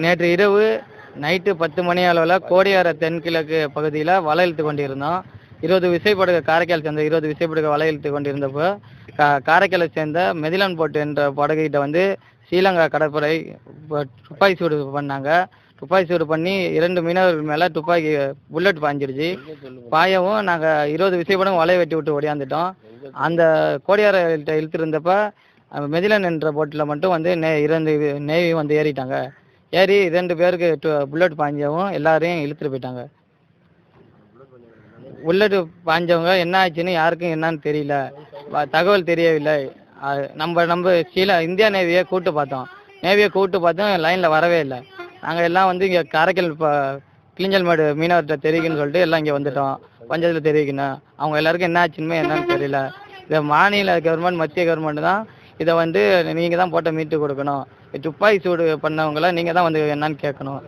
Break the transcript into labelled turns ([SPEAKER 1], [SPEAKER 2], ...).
[SPEAKER 1] நேற்று இரவு நைட்டு 10 மணி அளவில் கோடியார தென்கிழக்கு பகுதியில் வலை இழுத்து கொண்டிருந்தோம். 20 விசைப்படகு காரைக்கால் சேர்ந்த 20 விசைப்படகு வலை இழுத்து கொண்டிருந்தப்போ காரைக்காலை சேர்ந்த மெதிலன் போட் என்ற படகுகிட்ட வந்து ஸ்ரீலங்கா கடற்படை துப்பாக்கி சூடு பண்ணாங்க. துப்பாக்கி சூடு பண்ணி 2 மீனவர்கள் மேலே துப்பாக்கி புல்லட் பாஞ்சிருச்சு. பாயவும் நாங்கள் 20 விசைப்படகும் வலையை வெட்டி விட்டு ஓடியாந்துட்டோம். அந்த கோடியார இழுத்துருந்தப்ப மெதிலன் என்ற போட்டில் மட்டும் வந்து 2 நேவி வந்து ஏறிட்டாங்க. ஏறி 2 பேருக்கு புல்லட் பாஞ்சவும் எல்லாரையும் இழுத்துட்டு போயிட்டாங்க. புல்லட் பாஞ்சவங்க என்ன ஆச்சுன்னு யாருக்கும் என்னன்னு தெரியல, தகவல் தெரியவில்லை. நம்ம இந்தியா நேவியை கூப்பிட்டு பார்த்தோம், லைனில் வரவே இல்லை. நாங்கள் எல்லாம் வந்து இங்கே காரைக்கால் கிளிஞ்சல் மேடு மீனவர்கிட்ட தெரிவிக்குன்னு சொல்லிட்டு எல்லாம் இங்கே வந்துட்டோம். பஞ்சாயத்தில் தெரிவிக்கணும். அவங்க எல்லாருக்கும் என்ன ஆச்சுன்னு என்னன்னு தெரியல. இதை மாநில கவர்மெண்ட் மத்திய கவர்மெண்ட் தான் இதை வந்து நீங்கள் தான் போட்ட மீட்டு கொடுக்கணும். துப்பாக்கி சூடு பண்ணவங்கள நீங்கள் தான் வந்து என்னன்னு கேட்கணும்.